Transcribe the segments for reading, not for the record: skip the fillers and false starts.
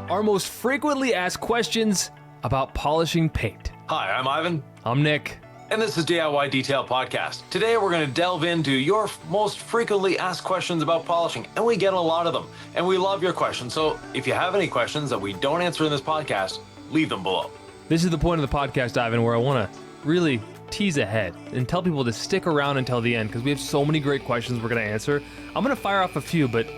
Our most frequently asked questions about polishing paint. Hi, I'm Ivan. I'm Nick. And this is DIY Detail Podcast. Today we're going to delve into your most frequently asked questions about polishing, and we get a lot of them, and we love your questions. So if you have any questions that we don't answer in this podcast, leave them below. This is the point of the podcast, Ivan, where I want to really tease ahead and tell people to stick around until the end because we have so many great questions we're going to answer. I'm going to fire off a few, but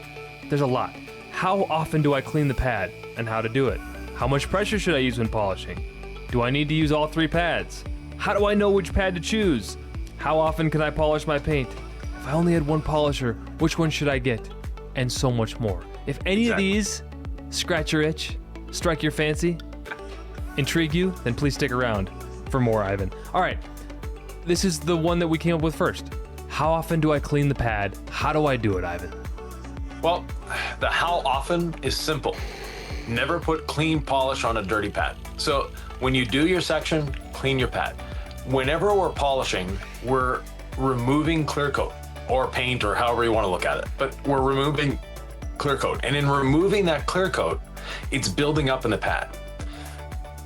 there's a lot. How often do I clean the pad and how to do it? How much pressure should I use when polishing? Do I need to use all 3 pads? How do I know which pad to choose? How often can I polish my paint? If I only had one polisher, which one should I get? And so much more. If any of these scratch your itch, strike your fancy, intrigue you, then please stick around for more, Ivan. All right, this is the one that we came up with first. How often do I clean the pad? How do I do it, Ivan? Well, the how often is simple. Never put clean polish on a dirty pad. So when you do your section, clean your pad. Whenever we're polishing, we're removing clear coat or paint or however you want to look at it, but we're removing clear coat. And in removing that clear coat, it's building up in the pad.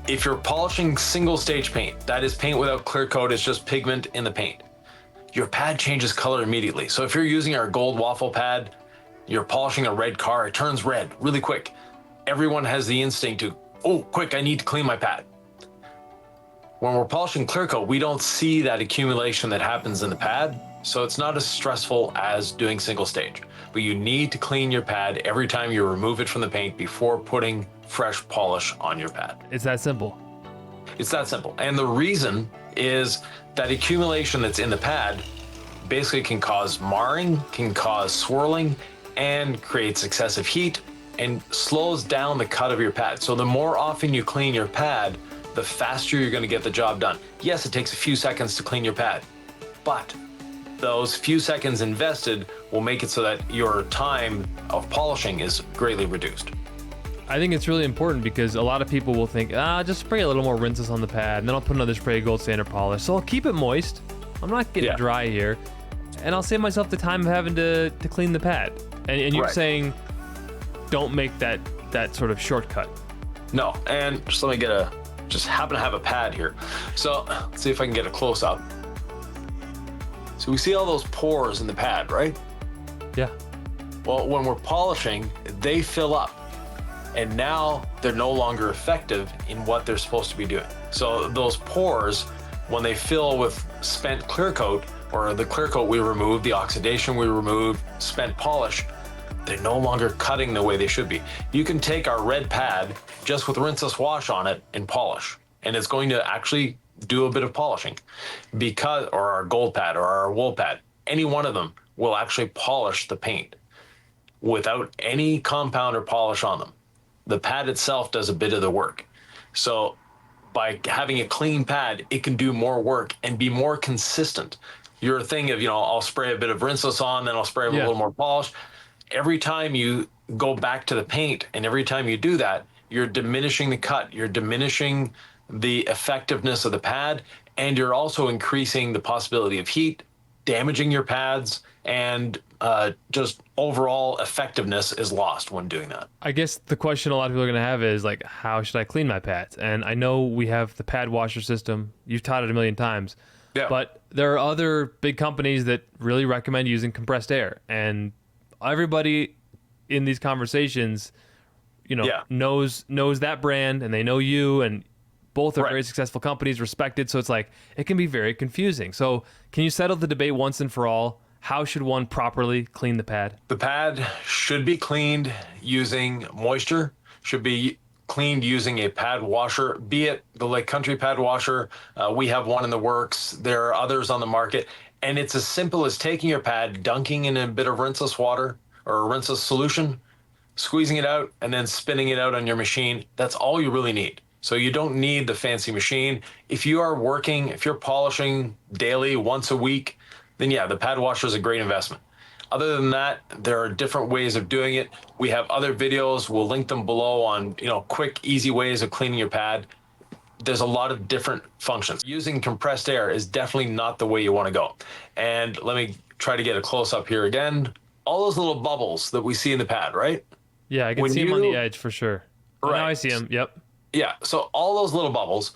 If you're polishing single stage paint, that is paint without clear coat, it's just pigment in the paint. Your pad changes color immediately. So if you're using our gold waffle pad, you're polishing a red car, it turns red really quick. Everyone has the instinct to, oh, quick, I need to clean my pad. When we're polishing clear coat, we don't see that accumulation that happens in the pad, so it's not as stressful as doing single stage. But you need to clean your pad every time you remove it from the paint before putting fresh polish on your pad. It's that simple. It's that simple. And the reason is that accumulation that's in the pad basically can cause marring, can cause swirling, and creates excessive heat and slows down the cut of your pad. So the more often you clean your pad, the faster you're going to get the job done. Yes, it takes a few seconds to clean your pad, but those few seconds invested will make it so that your time of polishing is greatly reduced. I think it's really important because a lot of people will think, just spray a little more rinses on the pad, and then I'll put another spray of gold standard polish. So I'll keep it moist. I'm not getting dry here, and I'll save myself the time of having to clean the pad. And you're saying, don't make that sort of shortcut. No, and just let me just happen to have a pad here. So let's see if I can get a close up. So we see all those pores in the pad, right? Yeah. Well, when we're polishing, they fill up, and now they're no longer effective in what they're supposed to be doing. So those pores, when they fill with spent clear coat, or the clear coat we removed, the oxidation we removed, spent polish, they're no longer cutting the way they should be. You can take our red pad just with rinseless wash on it and polish, and it's going to actually do a bit of polishing or our gold pad or our wool pad. Any one of them will actually polish the paint without any compound or polish on them. The pad itself does a bit of the work. So by having a clean pad, it can do more work and be more consistent. Your thing of, I'll spray a bit of rinseless on, then I'll spray a little more polish. Every time you go back to the paint and every time you do that, you're diminishing the cut, you're diminishing the effectiveness of the pad, and you're also increasing the possibility of heat, damaging your pads, and just overall effectiveness is lost when doing that. I guess the question a lot of people are going to have is like, how should I clean my pads? And I know we have the pad washer system. You've taught it a million times. Yeah. But there are other big companies that really recommend using compressed air. And everybody in these conversations, knows that brand, and they know you, and both are very successful companies, respected. So it's like, it can be very confusing. So can you settle the debate once and for all? How should one properly clean the pad? The pad should be cleaned using moisture, should be cleaned using a pad washer, be it the Lake Country pad washer. We have one in the works. There are others on the market. And it's as simple as taking your pad, dunking in a bit of rinseless water or a rinseless solution, squeezing it out, and then spinning it out on your machine. That's all you really need. So you don't need the fancy machine. If you're polishing daily, once a week, then the pad washer is a great investment. Other than that, there are different ways of doing it. We have other videos. We'll link them below on, quick, easy ways of cleaning your pad. There's a lot of different functions. Using compressed air is definitely not the way you want to go. And let me try to get a close up here again. All those little bubbles that we see in the pad, right? Yeah, I can see them on the edge for sure. Oh, Right. now I see them. Yep. Yeah. So all those little bubbles,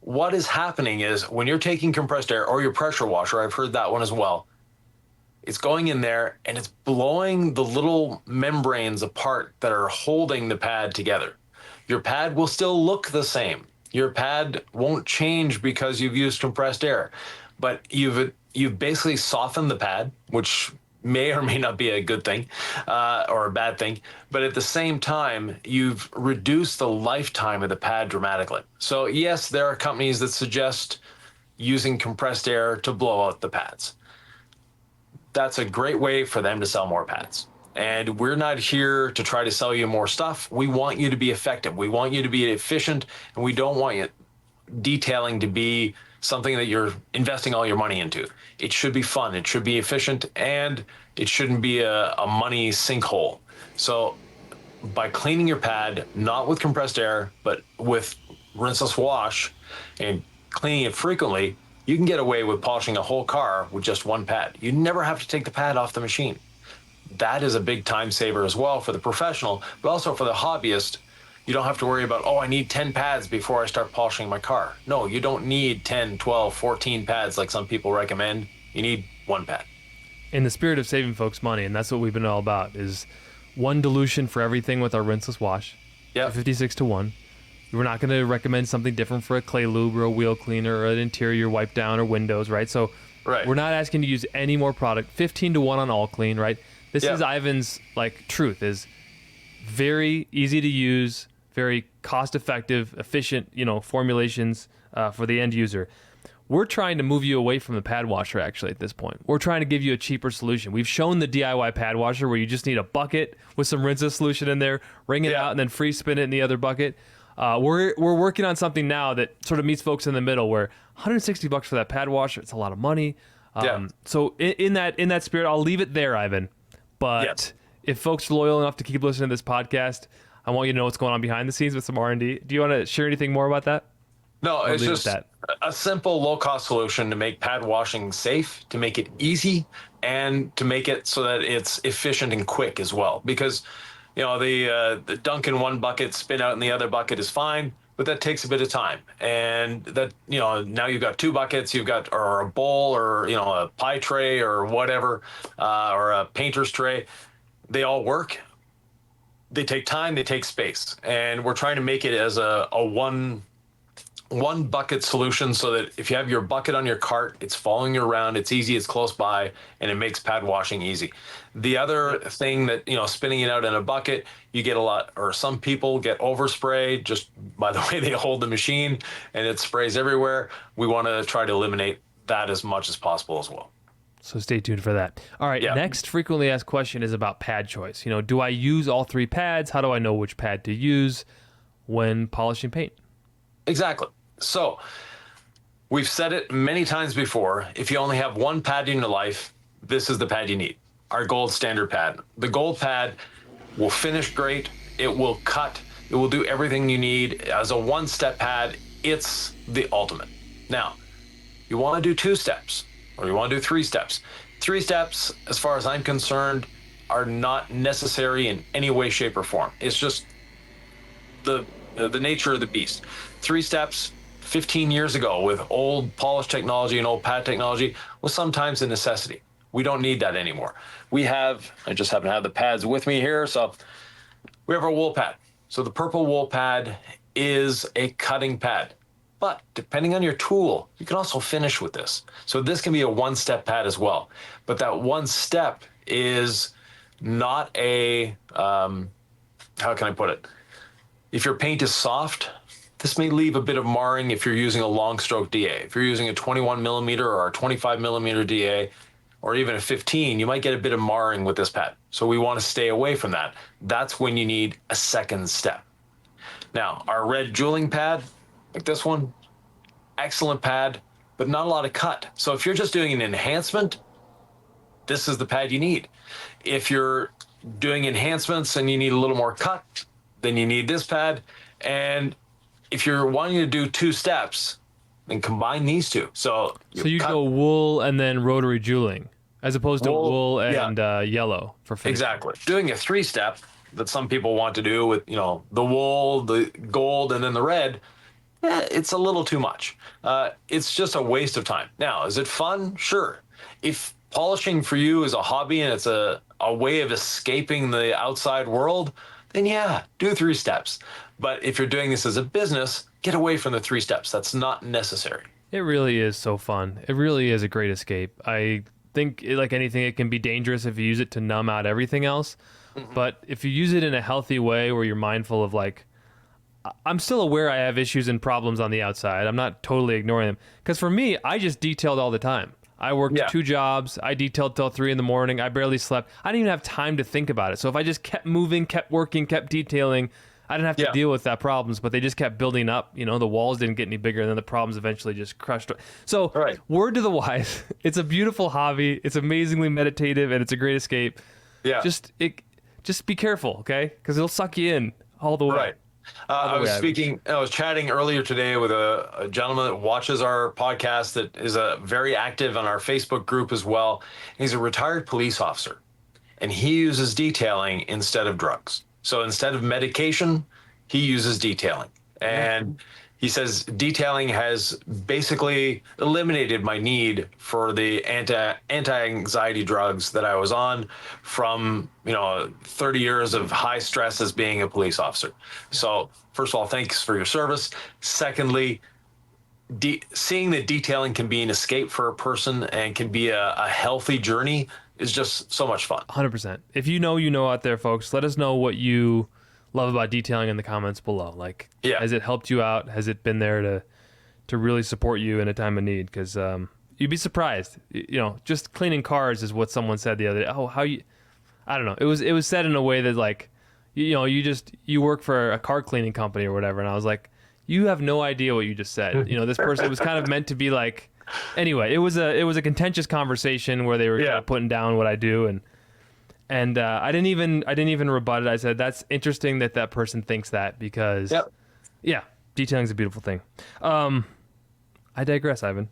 what is happening is when you're taking compressed air or your pressure washer, I've heard that one as well, it's going in there and it's blowing the little membranes apart that are holding the pad together. Your pad will still look the same. Your pad won't change because you've used compressed air, but you've basically softened the pad, which may or may not be a good thing or a bad thing. But at the same time, you've reduced the lifetime of the pad dramatically. So yes, there are companies that suggest using compressed air to blow out the pads. That's a great way for them to sell more pads. And we're not here to try to sell you more stuff. We want you to be effective. We want you to be efficient, and we don't want you detailing to be something that you're investing all your money into. It should be fun. It should be efficient, and it shouldn't be a money sinkhole. So by cleaning your pad, not with compressed air, but with rinseless wash and cleaning it frequently, you can get away with polishing a whole car with just one pad. You never have to take the pad off the machine. That is a big time saver as well for the professional, but also for the hobbyist. You don't have to worry about, oh, I need 10 pads before I start polishing my car. No, you don't need 10, 12, 14 pads like some people recommend. You need one pad. In the spirit of saving folks money, and that's what we've been all about, is one dilution for everything with our rinseless wash. Yeah. 56-1. We're not going to recommend something different for a clay lube or a wheel cleaner or an interior wipe down or windows, right? So we're not asking to use any more product. 15-1 on all clean, right? This is Ivan's truth, is very easy to use, very cost effective, efficient, formulations for the end user. We're trying to move you away from the pad washer actually at this point. We're trying to give you a cheaper solution. We've shown the DIY pad washer where you just need a bucket with some rinseless solution in there, wring it out, and then free spin it in the other bucket. We're working on something now that sort of meets folks in the middle where $160 for that pad washer, it's a lot of money. So in that spirit, I'll leave it there, Ivan. But if folks are loyal enough to keep listening to this podcast, I want you to know what's going on behind the scenes with some R&D. Do you want to share anything more about that? No, it's just a simple low-cost solution to make pad washing safe, to make it easy, and to make it so that it's efficient and quick as well. Because the dunk in one bucket, spin out in the other bucket is fine, but that takes a bit of time. And that, now you've got two buckets, or a bowl, or, a pie tray or whatever, or a painter's tray. They all work. They take time, they take space. And we're trying to make it as a one bucket solution so that if you have your bucket on your cart, it's following you around, it's easy, it's close by, and it makes pad washing easy. The other thing that, spinning it out in a bucket, you get some people get overspray just by the way they hold the machine, and it sprays everywhere. We want to try to eliminate that as much as possible as well. So stay tuned for that. All right, next frequently asked question is about pad choice. Do I use all three pads? How do I know which pad to use when polishing paint? Exactly. So we've said it many times before. If you only have one pad in your life, this is the pad you need. Our gold standard pad. The gold pad will finish great. It will cut. It will do everything you need. As a one-step pad, it's the ultimate. Now, you want to do 2 steps or you want to do 3 steps. 3 steps, as far as I'm concerned, are not necessary in any way, shape, or form. It's just the nature of the beast. 3 steps, 15 years ago with old polish technology and old pad technology was sometimes a necessity. We don't need that anymore. I just happen to have the pads with me here. So we have our wool pad. So the purple wool pad is a cutting pad, but depending on your tool, you can also finish with this. So this can be a one-step pad as well. But that one step is not how can I put it? If your paint is soft, this may leave a bit of marring if you're using a long stroke DA. If you're using a 21 millimeter or a 25 millimeter DA, or even a 15, you might get a bit of marring with this pad. So we want to stay away from that. That's when you need a second step. Now, our red jeweling pad, like this one, excellent pad, but not a lot of cut. So if you're just doing an enhancement, this is the pad you need. If you're doing enhancements and you need a little more cut, then you need this pad. And if you're wanting to do 2 steps, then combine these 2. So you go wool and then rotary jeweling, as opposed to wool and yellow for finishing. Exactly. Doing a 3-step, that some people want to do with, the wool, the gold, and then the red, it's a little too much. It's just a waste of time. Now, is it fun? Sure. If polishing for you is a hobby and it's a way of escaping the outside world, then yeah, do 3 steps. But if you're doing this as a business, get away from the 3 steps. That's not necessary. It really is so fun. It really is a great escape. I think, like anything, it can be dangerous if you use it to numb out everything else. But if you use it in a healthy way where you're mindful of, like, I'm still aware I have issues and problems on the outside. I'm not totally ignoring them. Because for me, I just detailed all the time. I worked 2 jobs. I detailed till 3 in the morning. I barely slept. I didn't even have time to think about it. So if I just kept moving, kept working, kept detailing, I didn't have to deal with that problems, but they just kept building up. The walls didn't get any bigger, and then the problems eventually just crushed. So word to the wise, it's a beautiful hobby. It's amazingly meditative, and it's a great escape. Yeah. Just be careful, okay? Because it'll suck you in all the way. Right. I was chatting earlier today with a gentleman that watches our podcast that is very active on our Facebook group as well. He's a retired police officer, and he uses detailing instead of drugs. So instead of medication, he uses detailing. And he says detailing has basically eliminated my need for the anti-anxiety drugs that I was on from, 30 years of high stress as being a police officer. So first of all, thanks for your service. Secondly, seeing that detailing can be an escape for a person and can be a healthy journey is just so much fun. 100%. If you know out there, folks, let us know what you love about detailing in the comments below. Like, has it helped you out? Has it been there to really support you in a time of need? Because you'd be surprised. Just cleaning cars is what someone said the other day. Oh, I don't know. It was said in a way that, like, you work for a car cleaning company or whatever. And I was like, you have no idea what you just said. This person, it was kind of meant to be like, anyway, it was a contentious conversation where they were kind of putting down what I do, and I didn't even rebut it. I said that's interesting that person thinks that, because detailing is a beautiful thing. I digress, Ivan.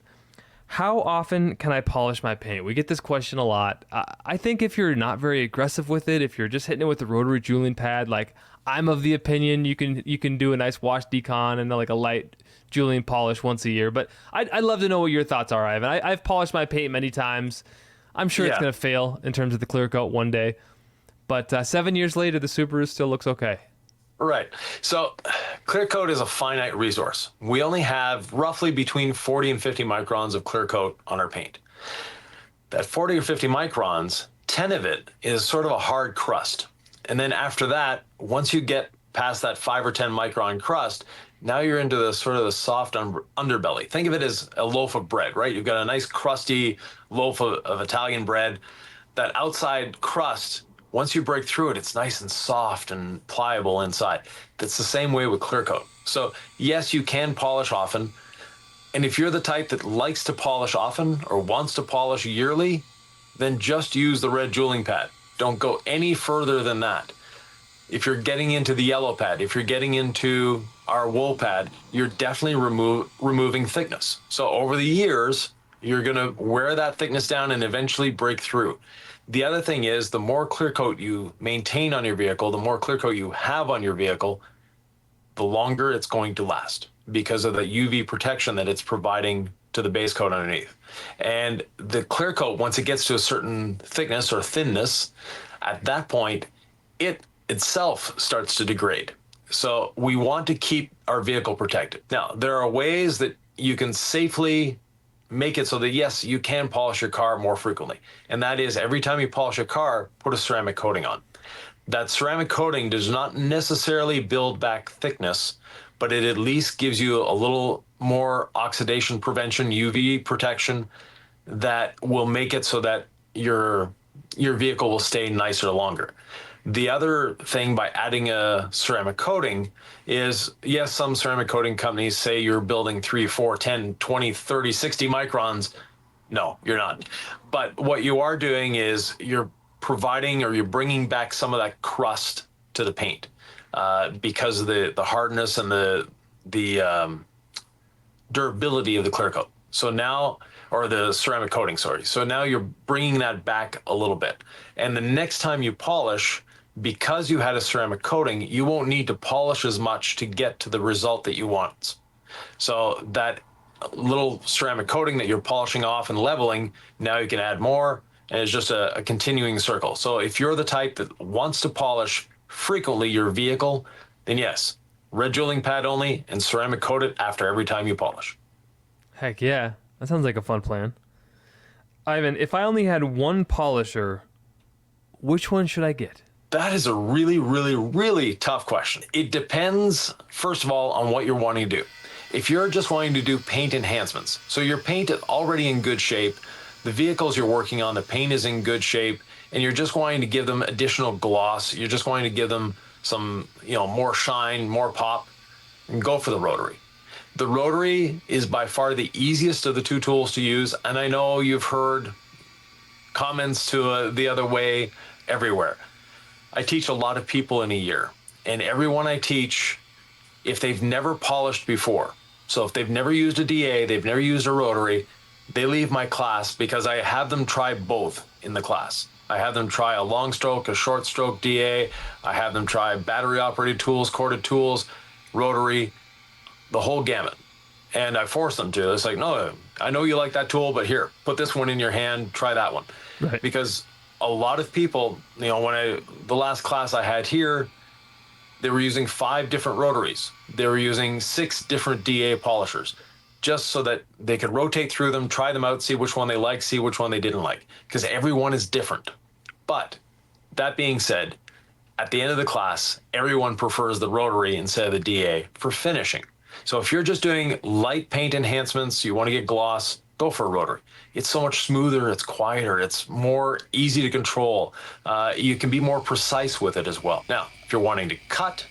How often can I polish my paint? We get this question a lot. I think if you're not very aggressive with it, if you're just hitting it with the rotary jeweling pad, like, I'm of the opinion you can do a nice wash decon and like a light jeweling polish once a year. But I'd love to know what your thoughts are, Ivan. I've polished my paint many times. I'm sure it's going to fail in terms of the clear coat one day. But 7 years later, the Subaru still looks okay. Right. So clear coat is a finite resource. We only have roughly between 40 and 50 microns of clear coat on our paint. That 40 or 50 microns, 10 of it is sort of a hard crust. And then after that, once you get past that 5 or 10 micron crust, now you're into the sort of the soft underbelly. Think of it as a loaf of bread, right? You've got a nice crusty loaf of Italian bread. That outside crust, once you break through it, it's nice and soft and pliable inside. That's the same way with clear coat. So yes, you can polish often. And if you're the type that likes to polish often or wants to polish yearly, then just use the red jeweling pad. Don't go any further than that. If you're getting into the yellow pad, if you're getting into our wool pad, you're definitely removing thickness. So over the years, you're going to wear that thickness down and eventually break through. The other thing is, the more clear coat you maintain on your vehicle, the more clear coat you have on your vehicle, the longer it's going to last because of the UV protection that it's providing to the base coat underneath. And the clear coat, once it gets to a certain thickness or thinness, at that point, it itself starts to degrade. So we want to keep our vehicle protected. Now, there are ways that you can safely make it so that, yes, you can polish your car more frequently. And that is, every time you polish a car, put a ceramic coating on. That ceramic coating does not necessarily build back thickness, but it at least gives you a little more oxidation prevention, UV protection, that will make it so that your vehicle will stay nicer longer. The other thing by adding a ceramic coating is, yes, some ceramic coating companies say you're building 3, 4, 10, 20, 30, 60 microns. No, you're not. But what you are doing is you're providing, or you're bringing back some of that crust to the paint because of the hardness and the durability of the clear coat. So now, or the ceramic coating, sorry. So now you're bringing that back a little bit. And the next time you polish, because you had a ceramic coating, you won't need to polish as much to get to the result that you want. So that little ceramic coating that you're polishing off and leveling, now you can add more, and it's just a continuing circle. So if you're the type that wants to polish frequently your vehicle, then yes, red drilling pad only and ceramic coat it after every time you polish. Heck yeah. That sounds like a fun plan. Ivan, if I only had one polisher, which one should I get? That is a really, really, really tough question. It depends, first of all, on what you're wanting to do. If you're just wanting to do paint enhancements, so your paint is already in good shape, the vehicles you're working on, the paint is in good shape, and you're just wanting to give them additional gloss, you're just wanting to give them some, more shine, more pop, and go for the rotary. The rotary is by far the easiest of the two tools to use, and I know you've heard comments to the other way everywhere. I teach a lot of people in a year, and everyone I teach, if they've never polished before, so if they've never used a DA, they've never used a rotary, they leave my class because I have them try both in the class. I have them try a long stroke, a short stroke DA. I have them try battery operated tools, corded tools, rotary, the whole gamut. And I force them to. It's like, no, I know you like that tool, but here, put this one in your hand, try that one. Right. Because a lot of people, the last class I had here, they were using 5 different rotaries. They were using 6 different DA polishers, just so that they could rotate through them, try them out, see which one they liked, see which one they didn't like, because everyone is different. But that being said, at the end of the class, everyone prefers the rotary instead of the DA for finishing. So if you're just doing light paint enhancements, you want to get gloss, go for a rotary. It's so much smoother, it's quieter, it's more easy to control. You can be more precise with it as well. Now, if you're wanting to cut,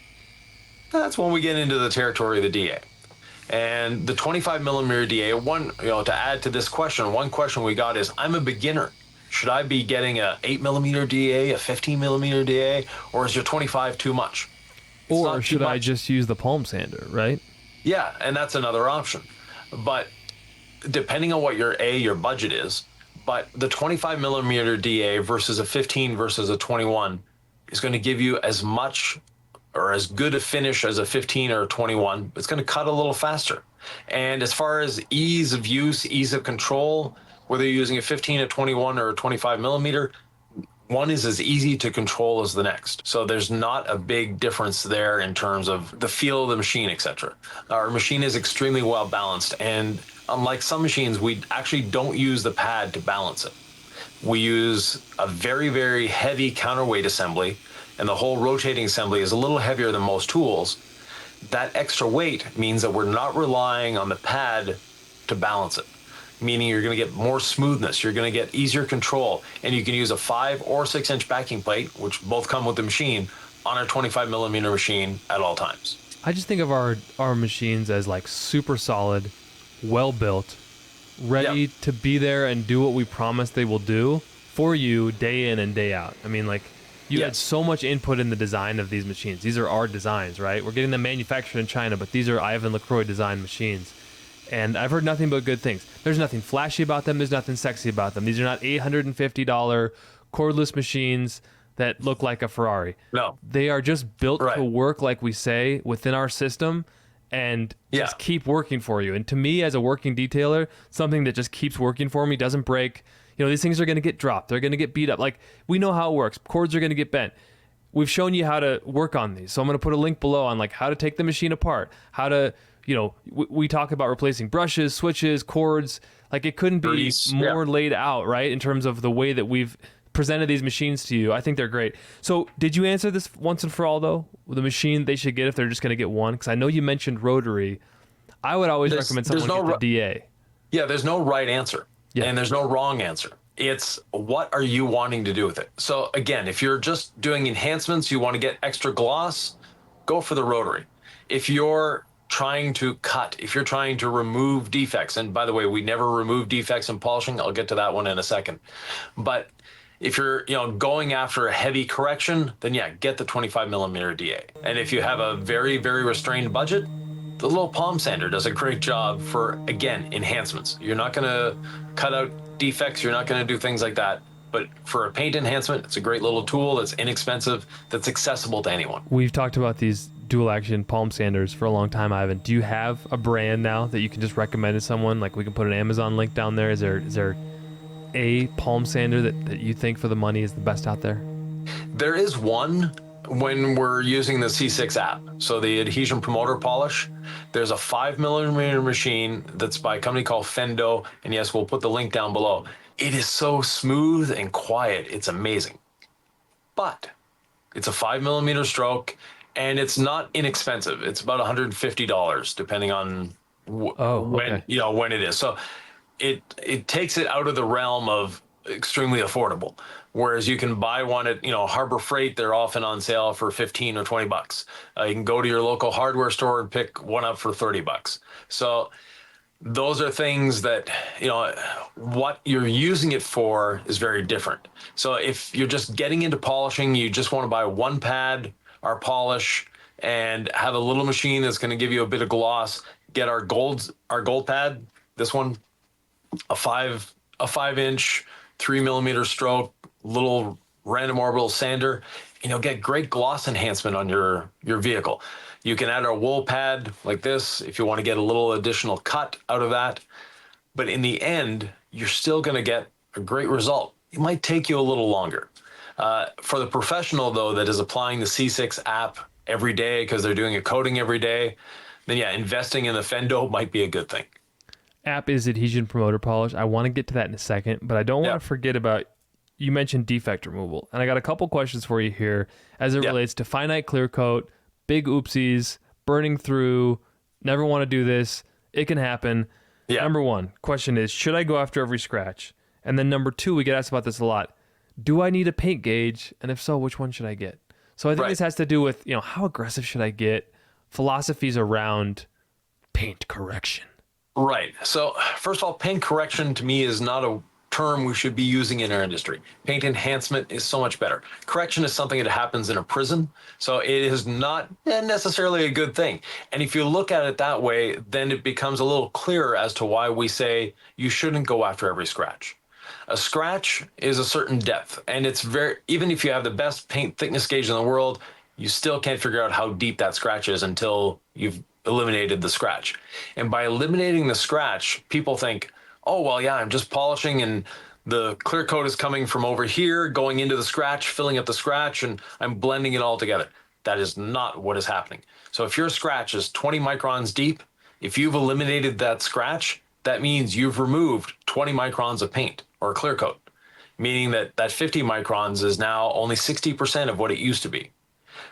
that's when we get into the territory of the DA. And the 25 millimeter DA, to add to this question, one question we got is, I'm a beginner. Should I be getting a 8 millimeter DA, a 15 millimeter DA, or is your 25 too much? Or should I just use the palm sander, right? Yeah, and that's another option. But depending on what your budget is, but the 25 millimeter DA versus a 15 versus a 21 is going to give you as much or as good a finish as a 15 or a 21. It's going to cut a little faster. And as far as ease of use, ease of control, whether you're using a 15, a 21, or a 25 millimeter, one is as easy to control as the next. So there's not a big difference there in terms of the feel of the machine, etc. Our machine is extremely well balanced, and unlike some machines, we actually don't use the pad to balance it. We use a very, very heavy counterweight assembly, and the whole rotating assembly is a little heavier than most tools. That extra weight means that we're not relying on the pad to balance it, meaning you're going to get more smoothness, you're going to get easier control, and you can use a 5 or 6 inch backing plate, which both come with the machine, on our 25 millimeter machine at all times. I just think of our machines as like super solid, well built, ready to be there and do what we promise they will do for you day in and day out. I mean, like, you had so much input in the design of these machines. These are our designs, right? We're getting them manufactured in China, but these are Ivan LaCroix designed machines. And I've heard nothing but good things. There's nothing flashy about them. There's nothing sexy about them. These are not $850 cordless machines that look like a Ferrari. No. They are just built to work, like we say, within our system and just keep working for you. And to me, as a working detailer, something that just keeps working for me, doesn't break. These things are going to get dropped. They're going to get beat up. Like, we know how it works. Cords are going to get bent. We've shown you how to work on these. So I'm going to put a link below on like how to take the machine apart, how to, we talk about replacing brushes, switches, cords. Like, it couldn't be more laid out, right? In terms of the way that we've presented these machines to you. I think they're great. So did you answer this once and for all, though? The machine they should get if they're just going to get one? Because I know you mentioned rotary. I would always recommend someone get the DA. Yeah, there's no right answer. Yeah. And there's no wrong answer. It's what are you wanting to do with it? So again, if you're just doing enhancements, you want to get extra gloss, go for the rotary. If you're trying to cut, if you're trying to remove defects, and by the way, we never remove defects in polishing. I'll get to that one in a second. But if you're going after a heavy correction, then yeah, get the 25 millimeter DA. And if you have a very, very restrained budget, the little palm sander does a great job for, again, enhancements. You're not going to cut out defects. You're not going to do things like that. But for a paint enhancement, it's a great little tool that's inexpensive, that's accessible to anyone. We've talked about these dual action palm sanders for a long time, Ivan. Do you have a brand now that you can just recommend to someone? Like, we can put an Amazon link down there. Is there a palm sander that you think for the money is the best out there? There is one when we're using the C6 app. So the Adhesion Promoter Polish, there's a 5mm machine that's by a company called Fendo. And yes, we'll put the link down below. It is so smooth and quiet. It's amazing. But it's a 5mm stroke and it's not inexpensive. It's about $150 depending on when it is. So it takes it out of the realm of extremely affordable. Whereas you can buy one at, Harbor Freight, they're often on sale for 15 or 20 bucks. You can go to your local hardware store and pick one up for 30 bucks. So those are things that, what you're using it for is very different. So if you're just getting into polishing, you just want to buy one pad, our polish, and have a little machine that's going to give you a bit of gloss, get our gold pad, this one, a 5-inch, 3mm stroke, little random orbital sander, and you'll get great gloss enhancement on your vehicle. You can add a wool pad like this if you want to get a little additional cut out of that. But in the end, you're still going to get a great result. It might take you a little longer. For the professional, though, that is applying the C6 app every day because they're doing a coating every day, then yeah, investing in the Fendo might be a good thing. App is Adhesion Promoter Polish. I want to get to that in a second, but I don't want to forget about, you mentioned defect removal. And I got a couple questions for you here as it relates to finite clear coat, big oopsies, burning through, never want to do this. It can happen. Yeah. Number one, question is, should I go after every scratch? And then number two, we get asked about this a lot. Do I need a paint gauge? And if so, which one should I get? So I think this has to do with, how aggressive should I get? Philosophies around paint correction. Right. So first of all, paint correction to me is not a term we should be using in our industry. Paint enhancement is so much better. Correction is something that happens in a prison, so it is not necessarily a good thing. And if you look at it that way, then it becomes a little clearer as to why we say you shouldn't go after every scratch. A scratch is a certain depth, and it's even if you have the best paint thickness gauge in the world, you still can't figure out how deep that scratch is until you've eliminated the scratch. And by eliminating the scratch, people think, oh, well, yeah, I'm just polishing and the clear coat is coming from over here, going into the scratch, filling up the scratch, and I'm blending it all together. That is not what is happening. So if your scratch is 20 microns deep, if you've eliminated that scratch, that means you've removed 20 microns of paint or clear coat, meaning that 50 microns is now only 60% of what it used to be.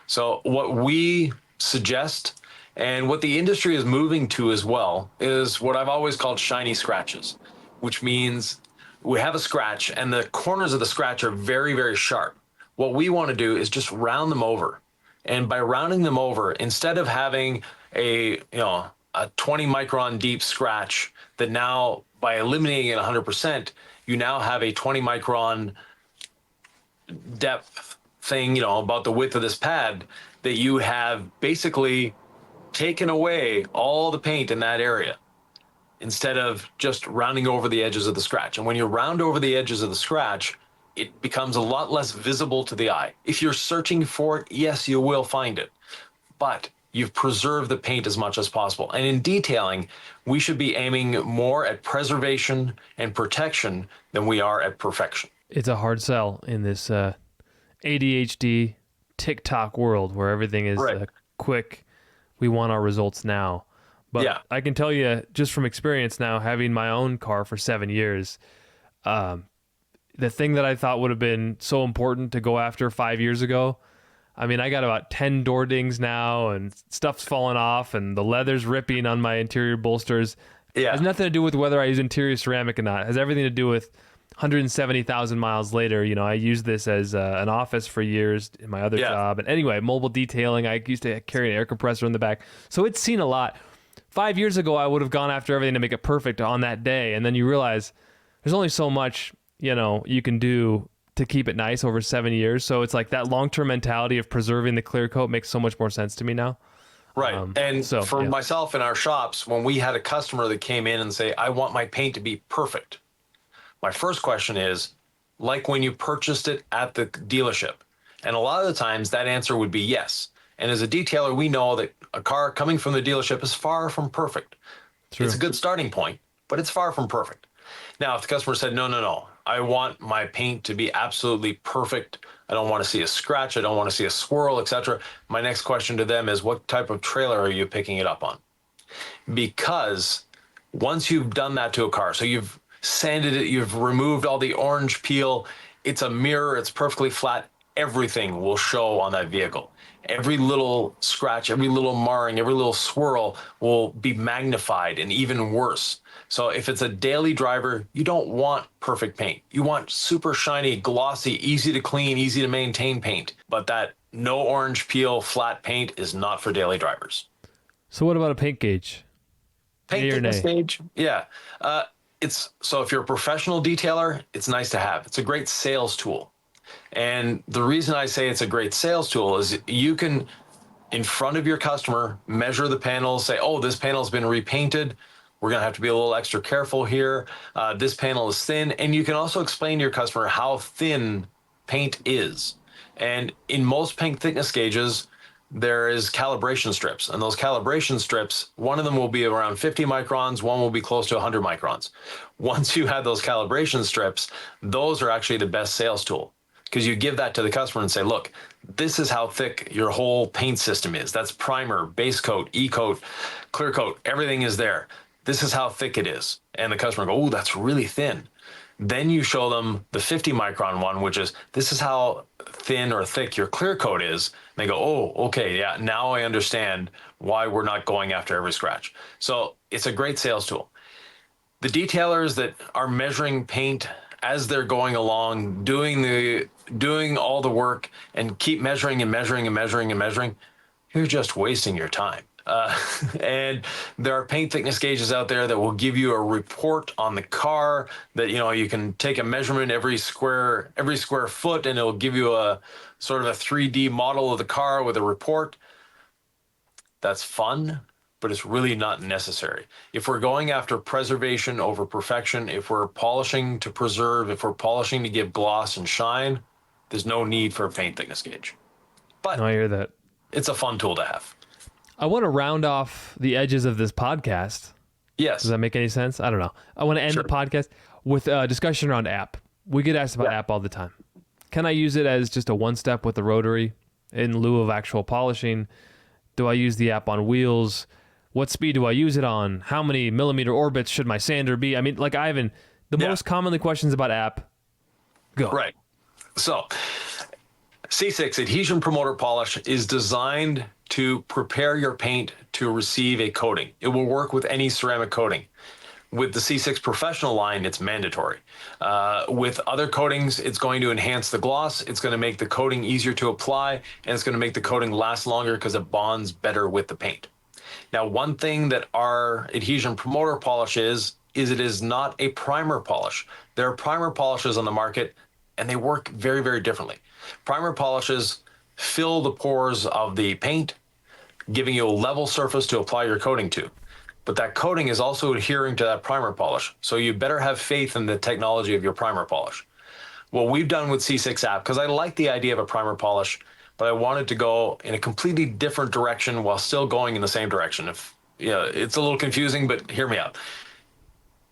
So what we suggest, and what the industry is moving to as well, is what I've always called shiny scratches, which means we have a scratch and the corners of the scratch are very, very sharp. What we want to do is just round them over. And by rounding them over, instead of having a 20 micron deep scratch that now, by eliminating it 100%, you now have a 20 micron depth thing, about the width of this pad, that you have basically taken away all the paint in that area instead of just rounding over the edges of the scratch. And when you round over the edges of the scratch, it becomes a lot less visible to the eye. If you're searching for it, yes, you will find it, but you've preserved the paint as much as possible. And in detailing, we should be aiming more at preservation and protection than we are at perfection. It's a hard sell in this ADHD TikTok world where everything is quick. We want our results now. But I can tell you just from experience now, having my own car for 7 years, the thing that I thought would have been so important to go after 5 years ago, I mean, I got about 10 door dings now and stuff's falling off and the leather's ripping on my interior bolsters. It has nothing to do with whether I use interior ceramic or not. It has everything to do with 170,000 miles later, I used this as an office for years in my other job. And anyway, mobile detailing, I used to carry an air compressor in the back. So it's seen a lot. 5 years ago, I would have gone after everything to make it perfect on that day. And then you realize there's only so much, you can do to keep it nice over 7 years. So it's like that long-term mentality of preserving the clear coat makes so much more sense to me now. Right. And for myself in our shops, when we had a customer that came in and say, I want my paint to be perfect, my first question is, like when you purchased it at the dealership? And a lot of the times that answer would be yes. And as a detailer, we know that a car coming from the dealership is far from perfect. True. It's a good starting point, but it's far from perfect. Now, if the customer said, no, no, no, I want my paint to be absolutely perfect. I don't want to see a scratch. I don't want to see a swirl, etc. My next question to them is, what type of trailer are you picking it up on? Because once you've done that to a car, so you've sanded it, you've removed all the orange peel, it's a mirror, it's perfectly flat, everything will show on that vehicle. Every little scratch, every little marring, every little swirl will be magnified and even worse. So if it's a daily driver, you don't want perfect paint. You want super shiny, glossy, easy to clean, easy to maintain paint. But that no orange peel, flat paint is not for daily drivers. So what about a paint gauge? Paint thickness gauge, yeah. So if you're a professional detailer, it's nice to have. It's a great sales tool. And the reason I say it's a great sales tool is you can, in front of your customer, measure the panels, say, oh, this panel's been repainted. We're going to have to be a little extra careful here. This panel is thin. And you can also explain to your customer how thin paint is. And in most paint thickness gauges, there is calibration strips. And those calibration strips, one of them will be around 50 microns, one will be close to 100 microns. Once you have those calibration strips, those are actually the best sales tool. Because you give that to the customer and say, look, this is how thick your whole paint system is. That's primer, base coat, e-coat, clear coat, everything is there. This is how thick it is. And the customer go, oh, that's really thin. Then you show them the 50 micron one, which is, this is how thin or thick your clear coat is. And they go, oh, okay, yeah, now I understand why we're not going after every scratch. So it's a great sales tool. The detailers that are measuring paint as they're going along, doing all the work and keep measuring and measuring and measuring and measuring, you're just wasting your time. And there are paint thickness gauges out there that will give you a report on the car that, you can take a measurement every square foot and it'll give you a sort of a 3D model of the car with a report. That's fun, but it's really not necessary. If we're going after preservation over perfection, if we're polishing to preserve, if we're polishing to give gloss and shine, there's no need for a paint thickness gauge. But I hear that. It's a fun tool to have. I want to round off the edges of this podcast. Yes. Does that make any sense? I don't know. I want to end the podcast with a discussion around app. We get asked about app all the time. Can I use it as just a one-step with the rotary in lieu of actual polishing? Do I use the app on wheels? What speed do I use it on? How many millimeter orbits should my sander be? I mean, like Ivan, the most commonly questions about app, go. Right. So C6 Adhesion Promoter Polish is designed to prepare your paint to receive a coating. It will work with any ceramic coating. With the C6 Professional line, it's mandatory. With other coatings, it's going to enhance the gloss. It's going to make the coating easier to apply, and it's going to make the coating last longer because it bonds better with the paint. Now, one thing that our Adhesion Promoter Polish is it is not a primer polish. There are primer polishes on the market, and they work very, very differently. Primer polishes fill the pores of the paint, giving you a level surface to apply your coating to. But that coating is also adhering to that primer polish. So you better have faith in the technology of your primer polish. What we've done with C6 app, because I like the idea of a primer polish, but I wanted to go in a completely different direction while still going in the same direction. It's a little confusing, but hear me out.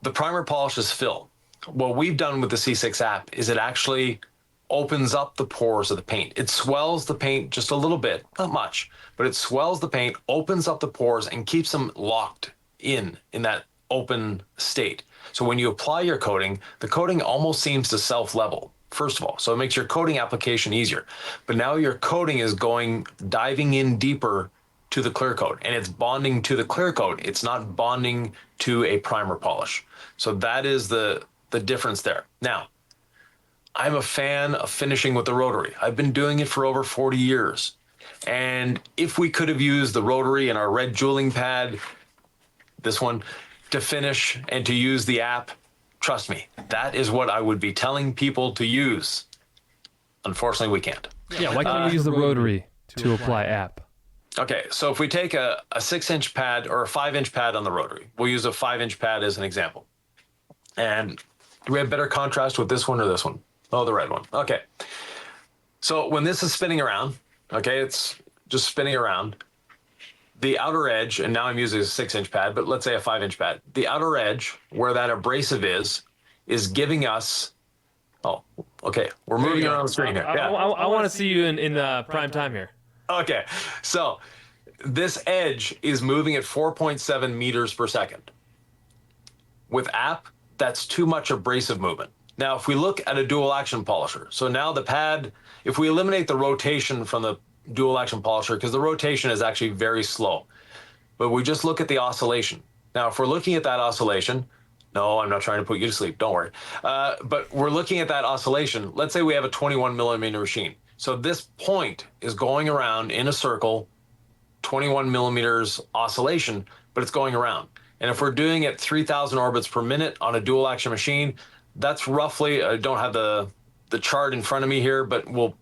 The primer polishes fill. What we've done with the C6 app is it actually opens up the pores of the paint. It swells the paint just a little bit, not much, but it swells the paint, opens up the pores, and keeps them locked in that open state. So when you apply your coating, the coating almost seems to self-level, first of all. So it makes your coating application easier. But now your coating is diving in deeper to the clear coat, and it's bonding to the clear coat. It's not bonding to a primer polish. So that is the difference there. Now, I'm a fan of finishing with the rotary. I've been doing it for over 40 years. And if we could have used the rotary and our red jeweling pad, this one, to finish and to use the app, trust me, that is what I would be telling people to use. Unfortunately, we can't. Yeah, why can't we use the rotary to apply app? Okay, so if we take a 6-inch pad or a 5-inch pad on the rotary, we'll use a 5-inch pad as an example. And do we have better contrast with this one or this one? Oh, the red one. Okay. So when this is spinning around, okay, it's just spinning around. The outer edge, and now I'm using a 6-inch pad, but let's say a 5-inch pad. The outer edge, where that abrasive is giving us. Oh, okay. We're moving around the screen here. I want to see you in prime time here. Okay. So this edge is moving at 4.7 meters per second. With app, that's too much abrasive movement. Now, if we look at a dual action polisher, so now the pad, if we eliminate the rotation from the dual action polisher, because the rotation is actually very slow, but we just look at the oscillation. Now, if we're looking at that oscillation, no, I'm not trying to put you to sleep, don't worry. But we're looking at that oscillation. Let's say we have a 21 millimeter machine. So this point is going around in a circle, 21 millimeters oscillation, but it's going around. And if we're doing it 3,000 orbits per minute on a dual action machine, that's roughly, I don't have the chart in front of me here, but we'll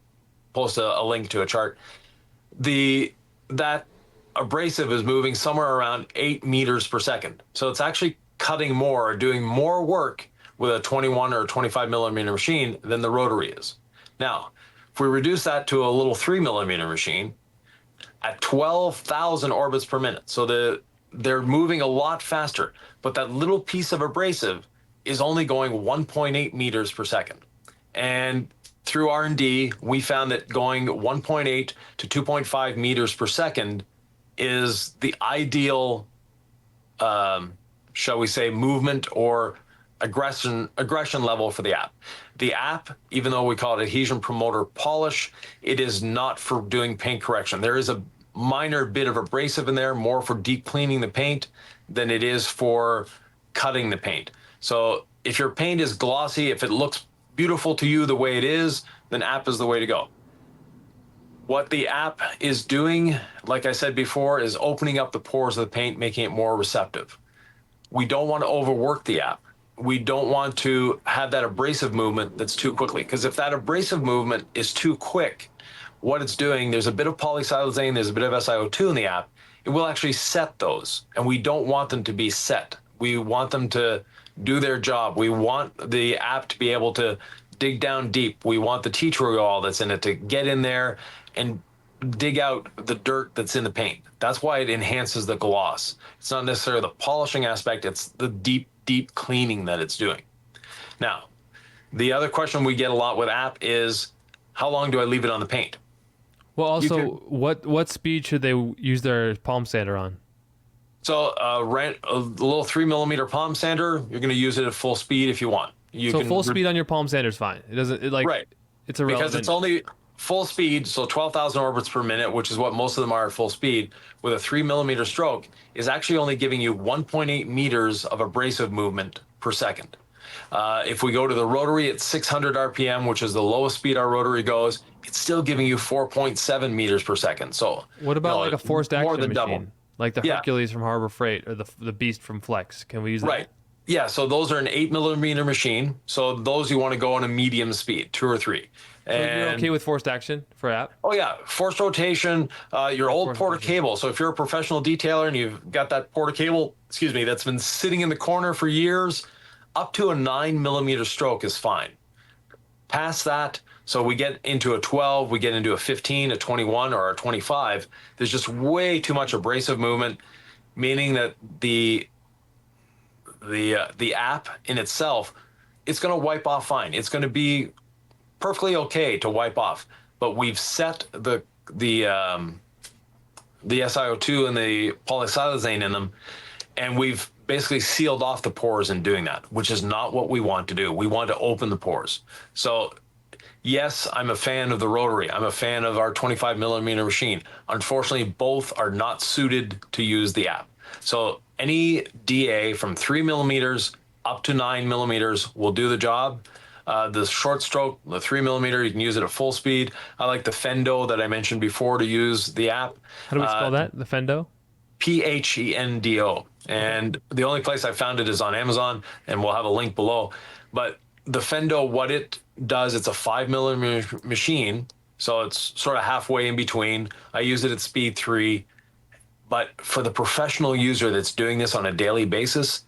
post a link to a chart. That abrasive is moving somewhere around 8 meters per second. So it's actually cutting more, or doing more work with a 21 or 25 millimeter machine than the rotary is. Now, if we reduce that to a little 3 millimeter machine at 12,000 orbits per minute, so they're moving a lot faster, but that little piece of abrasive is only going 1.8 meters per second. And through R&D, we found that going 1.8 to 2.5 meters per second is the ideal, shall we say, movement or aggression level for the app. The app, even though we call it Adhesion Promoter Polish, it is not for doing paint correction. There is a minor bit of abrasive in there, more for deep cleaning the paint than it is for cutting the paint. So if your paint is glossy, if it looks beautiful to you the way it is, then app is the way to go. What the app is doing, like I said before, is opening up the pores of the paint, making it more receptive. We don't want to overwork the app. We don't want to have that abrasive movement that's too quickly, because if that abrasive movement is too quick, what it's doing, there's a bit of polysiloxane, there's a bit of SiO2 in the app, it will actually set those, and we don't want them to be set. We want them to do their job. We want the app to be able to dig down deep. We want the tea tree oil that's in it to get in there and dig out the dirt that's in the paint. That's why it enhances the gloss. It's not necessarily the polishing aspect, it's the deep cleaning that it's doing. Now, the other question we get a lot with app is, how long do I leave it on the paint? Well, also, what speed should they use their palm sander on? So rent a little 3 millimeter palm sander, you're going to use it at full speed if you want. So full speed on your palm sander is fine. It doesn't, right. It's irrelevant. Because it's only full speed, so 12,000 orbits per minute, which is what most of them are at full speed, with a 3 millimeter stroke, is actually only giving you 1.8 meters of abrasive movement per second. If we go to the rotary at 600 RPM, which is the lowest speed our rotary goes, it's still giving you 4.7 meters per second. So what about like a forced action machine? Double. Like the Hercules from Harbor Freight or the Beast from Flex. Can we use that? Right. Yeah, so those are an 8 millimeter machine. So those you want to go on a medium speed, 2 or 3. So you're okay with forced action for app? Oh yeah, forced rotation, your old porter cable. So if you're a professional detailer and you've got that porter cable, that's been sitting in the corner for years, up to a 9 millimeter stroke is fine. Past that, so we get into a 12, we get into a 15, a 21, or a 25. There's just way too much abrasive movement, meaning that the app in itself, it's going to wipe off fine. It's going to be perfectly okay to wipe off, but we've set the SiO2 and the polysiloxane in them, and we've basically sealed off the pores in doing that, which is not what we want to do. We want to open the pores. So yes, I'm a fan of the rotary. I'm a fan of our 25 millimeter machine. Unfortunately, both are not suited to use the app. So any DA from 3 millimeters up to 9 millimeters will do the job. The short stroke, the 3 millimeter, you can use it at full speed. I like the Fendo that I mentioned before to use the app. How do we spell that? The Fendo? Phendo. And the only place I found it is on Amazon, and we'll have a link below. But the Fendo, what it does, it's a 5 millimeter machine, so it's sort of halfway in between. I use it at speed 3. But for the professional user that's doing this on a daily basis,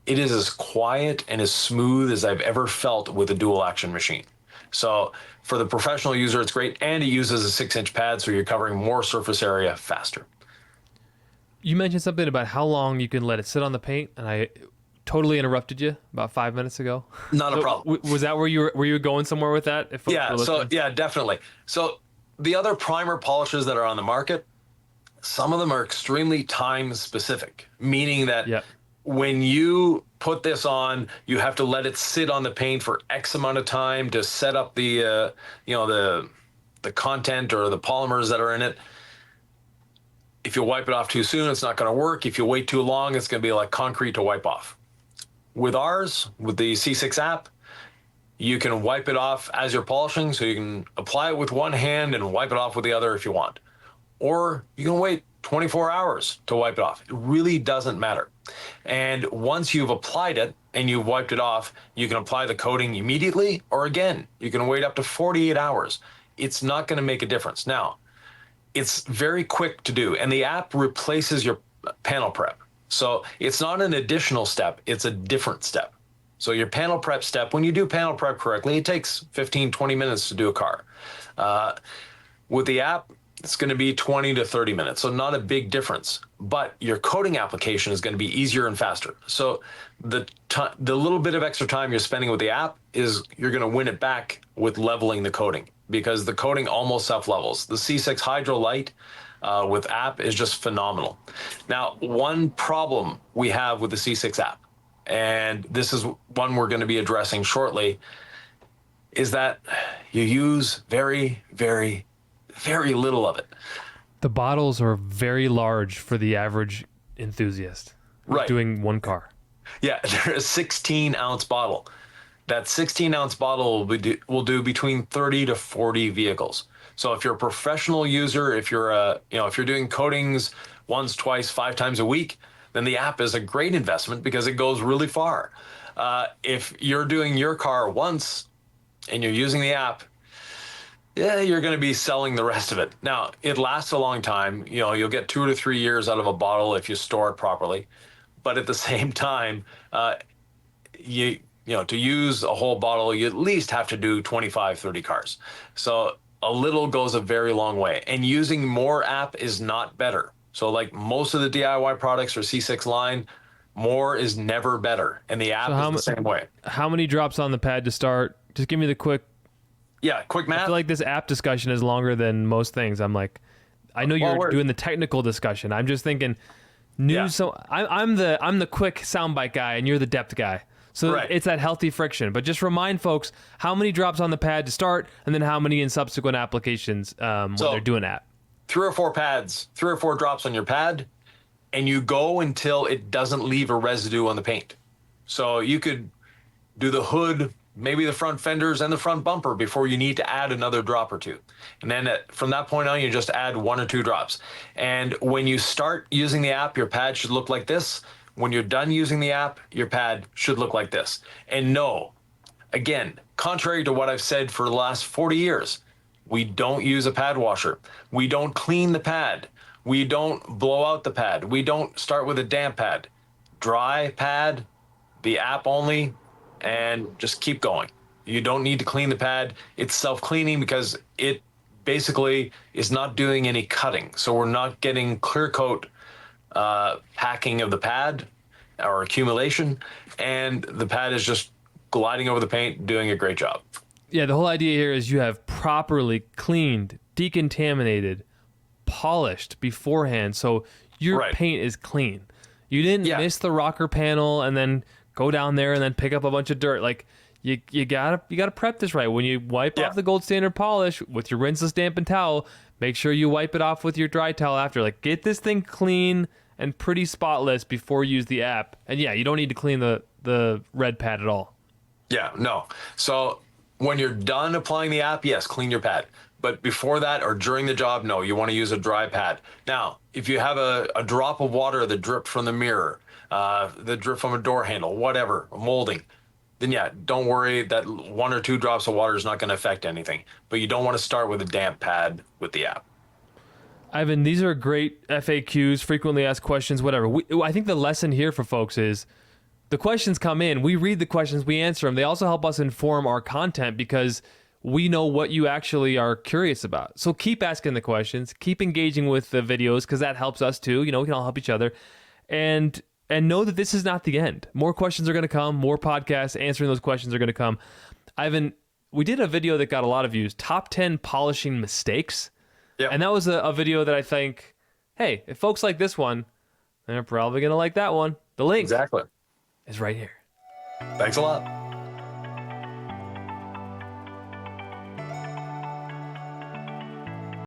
it is as quiet and as smooth as I've ever felt with a dual action machine. So for the professional user, it's great. And it uses a 6-inch pad, so you're covering more surface area faster. You mentioned something about how long you can let it sit on the paint, and I totally interrupted you about 5 minutes ago. Not a problem. Was that where you were going somewhere with that? If folks were listening? Yeah, definitely. So the other primer polishes that are on the market, some of them are extremely time specific, meaning that when you put this on, you have to let it sit on the paint for X amount of time to set up the the content or the polymers that are in it. If you wipe it off too soon, it's not going to work. If you wait too long, it's going to be like concrete to wipe off. With ours, with the C6 app, you can wipe it off as you're polishing, so you can apply it with one hand and wipe it off with the other if you want. Or you can wait 24 hours to wipe it off. It really doesn't matter. And once you've applied it and you've wiped it off, you can apply the coating immediately, or again, you can wait up to 48 hours. It's not going to make a difference. Now, it's very quick to do, and the app replaces your panel prep. So it's not an additional step, it's a different step. So your panel prep step, when you do panel prep correctly, it takes 15, 20 minutes to do a car. With the app, it's going to be 20 to 30 minutes, so not a big difference. But your coating application is going to be easier and faster. So the little bit of extra time you're spending with the app is you're going to win it back with leveling the coating, because the coating almost self-levels. The C6 Hydro Light with app is just phenomenal. Now, one problem we have with the C6 app, and this is one we're going to be addressing shortly, is that you use very, very, very little of it. The bottles are very large for the average enthusiast doing one car. Yeah, they're a 16-ounce bottle. That 16-ounce bottle will do between 30 to 40 vehicles. So if you're a professional user, if you're if you're doing coatings once, twice, 5 times a week, then the app is a great investment because it goes really far. If you're doing your car once and you're using the app, you're going to be selling the rest of it. Now, it lasts a long time. You'll get 2 to 3 years out of a bottle if you store it properly. But at the same time, to use a whole bottle, you at least have to do 25, 30 cars. So a little goes a very long way. And using more app is not better. So like most of the DIY products or C6 line, more is never better. And the app is the same way. How many drops on the pad to start? Just give me the quick math. I feel like this app discussion is longer than most things. I'm like, I know you're doing the technical discussion. I'm just thinking news. So I'm the quick soundbite guy and you're the depth guy. So it's that healthy friction. But just remind folks how many drops on the pad to start, and then how many in subsequent applications when they're doing that. 3 or 4 drops on your pad, and you go until it doesn't leave a residue on the paint. So you could do the hood, maybe the front fenders and the front bumper before you need to add another drop or two. And then from that point on, you just add 1 or 2 drops. And when you start using the app, your pad should look like this. When you're done using the app, your pad should look like this. And no, again, contrary to what I've said for the last 40 years, we don't use a pad washer. We don't clean the pad. We don't blow out the pad. We don't start with a damp pad. Dry pad, the app only, and just keep going. You don't need to clean the pad. It's self-cleaning because it basically is not doing any cutting. So we're not getting clear coat packing of the pad or accumulation, and the pad is just gliding over the paint, doing a great job. Yeah, the whole idea here is you have properly cleaned, decontaminated, polished beforehand, so your paint is clean. You didn't miss the rocker panel and then go down there and then pick up a bunch of dirt. Like you gotta prep this right. When you wipe off the gold standard polish with your rinseless dampened towel, make sure you wipe it off with your dry towel after. Like get this thing clean and pretty spotless before you use the app. And you don't need to clean the red pad at all. Yeah, no. So when you're done applying the app, yes, clean your pad. But before that or during the job, no, you want to use a dry pad. Now, if you have a drop of water that dripped from the mirror, that dripped from a door handle, whatever, molding, then don't worry that 1 or 2 drops of water is not going to affect anything. But you don't want to start with a damp pad with the app. Ivan, these are great FAQs, frequently asked questions, whatever. I think the lesson here for folks is the questions come in, we read the questions, we answer them. They also help us inform our content because we know what you actually are curious about. So keep asking the questions, keep engaging with the videos, because that helps us too. You know, we can all help each other. And know that this is not the end. More questions are going to come. More podcasts answering those questions are going to come. Ivan, we did a video that got a lot of views, top 10 polishing mistakes. Yep. And that was a video that I think, hey, if folks like this one, they're probably going to like that one. The link Exactly. is right here. Thanks a lot.